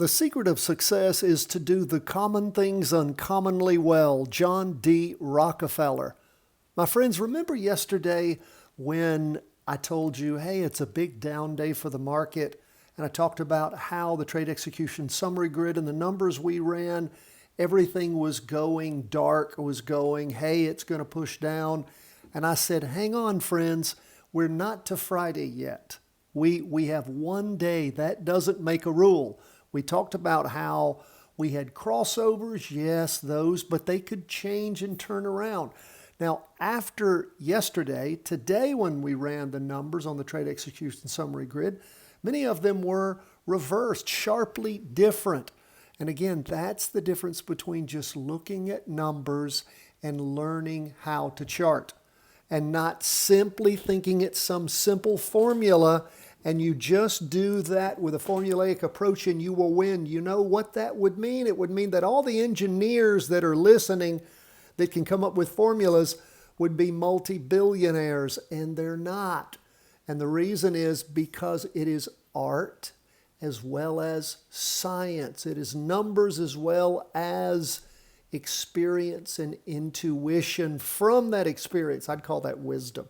The secret of success is to do the common things uncommonly well. John D. Rockefeller. My friends, remember yesterday when I told you, hey, it's a big down day for the market, and I talked about how the trade execution summary grid and the numbers we ran, everything was going dark, was going, hey, it's going to push down. And I said, hang on, friends, we're not to Friday yet. We have one day. That doesn't make a rule. We talked about how we had crossovers, yes, those, but they could change and turn around. Now, after yesterday, today when we ran the numbers on the trade execution summary grid, many of them were reversed, sharply different. And again, that's the difference between just looking at numbers and learning how to chart, and not simply thinking it's some simple formula and you just do that with a formulaic approach and you will win. You know what that would mean? It would mean that all the engineers that are listening that can come up with formulas would be multi-billionaires, and they're not. And the reason is because it is art as well as science. It is numbers as well as experience and intuition from that experience. I'd call that wisdom.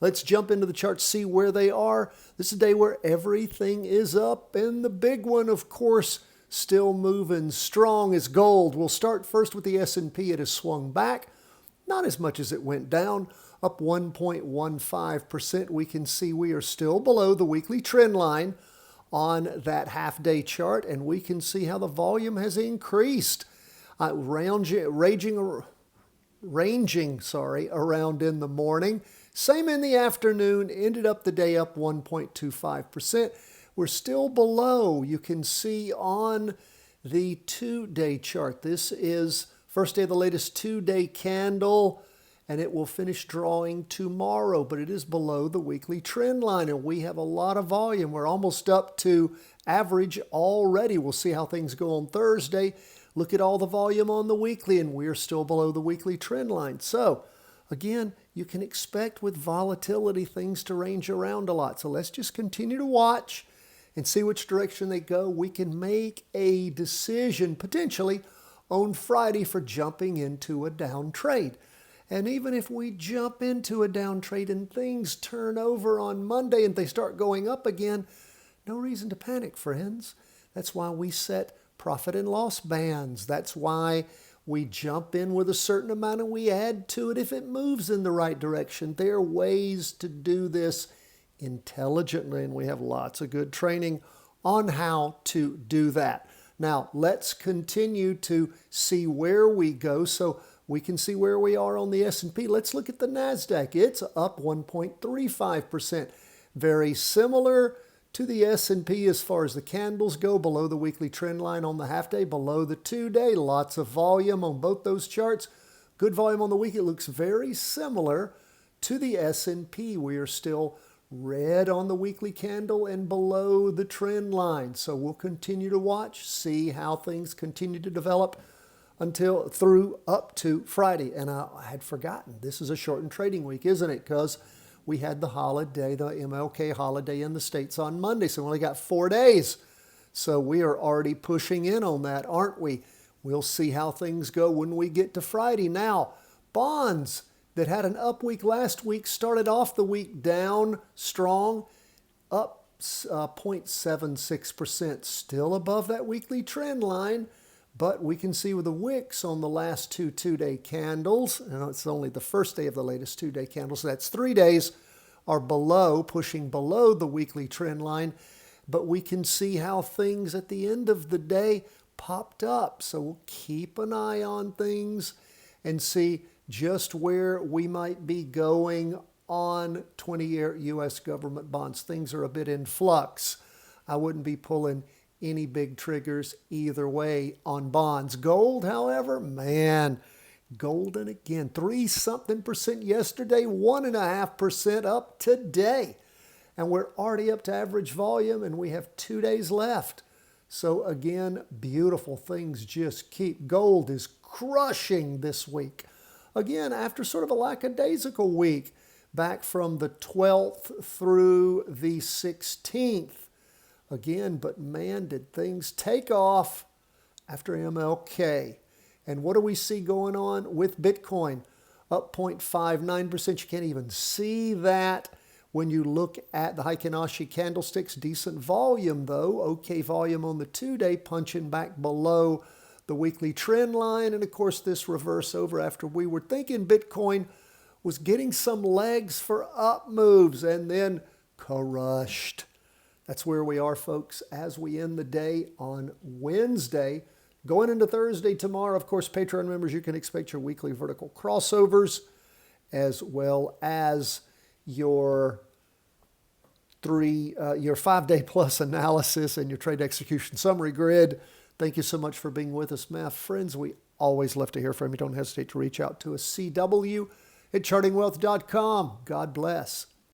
Let's jump into the charts, see where they are. This is a day where everything is up, and the big one, of course, still moving strong is gold. We'll start first with the S&P. It has swung back, not as much as it went down, up 1.15%. We can see we are still below the weekly trend line on that half-day chart, and we can see how the volume has increased, ranging around in the morning. Same in the afternoon, ended up the day up 1.25%. We're still below. You can see on the 2-day chart. This is first day of the latest 2-day candle, and it will finish drawing tomorrow, but it is below the weekly trend line, and we have a lot of volume. We're almost up to average already. We'll see how things go on Thursday. Look at all the volume on the weekly, and we're still below the weekly trend line. So, again, you can expect with volatility things to range around a lot. So let's just continue to watch and see which direction they go. We can make a decision potentially on Friday for jumping into a down trade. And even if we jump into a down trade and things turn over on Monday and they start going up again, no reason to panic, friends. That's why we set profit and loss bands. That's why we jump in with a certain amount and we add to it if it moves in the right direction. There are ways to do this intelligently, and we have lots of good training on how to do that. Now, let's continue to see where we go so we can see where we are on the S&P. Let's look at the NASDAQ. It's up 1.35%. Very similar to the S&P as far as the candles go, below the weekly trend line on the half day, below the 2-day. Lots of volume on both those charts. Good volume on the week. It looks very similar to the S&P. We are still red on the weekly candle and below the trend line. So we'll continue to watch, see how things continue to develop until through up to Friday. And I had forgotten, this is a shortened trading week, isn't it? Because we had the holiday, the MLK holiday in the States on Monday, so we only got 4 days. So we are already pushing in on that, aren't we? We'll see how things go when we get to Friday. Now, bonds that had an up week last week started off the week down strong, up 0.76%, still above that weekly trend line. But we can see with the wicks on the last two-day candles, and it's only the first day of the latest 2-day candles, so that's 3 days, are below, pushing below the weekly trend line. But we can see how things at the end of the day popped up. So we'll keep an eye on things and see just where we might be going on 20-year U.S. government bonds. Things are a bit in flux. I wouldn't be pulling any big triggers either way on bonds. Gold, however, man, golden again. 3-something% yesterday, 1.5% up today. And we're already up to average volume, and we have 2 days left. So again, beautiful things just keep. Gold is crushing this week. Again, after sort of a lackadaisical week, back from the 12th through the 16th. again, but man, did things take off after MLK. And what do we see going on with Bitcoin? Up 0.59%. You can't even see that when you look at the Heikin-Ashi candlesticks. Decent volume, though. Okay volume on the 2-day, punching back below the weekly trend line. And, of course, this reverse over after we were thinking Bitcoin was getting some legs for up moves and then crushed. That's where we are, folks, as we end the day on Wednesday. Going into Thursday tomorrow, of course, Patreon members, you can expect your weekly vertical crossovers as well as your 5-day plus analysis and your trade execution summary grid. Thank you so much for being with us, math friends. We always love to hear from you. Don't hesitate to reach out to us. CW@chartingwealth.com. God bless.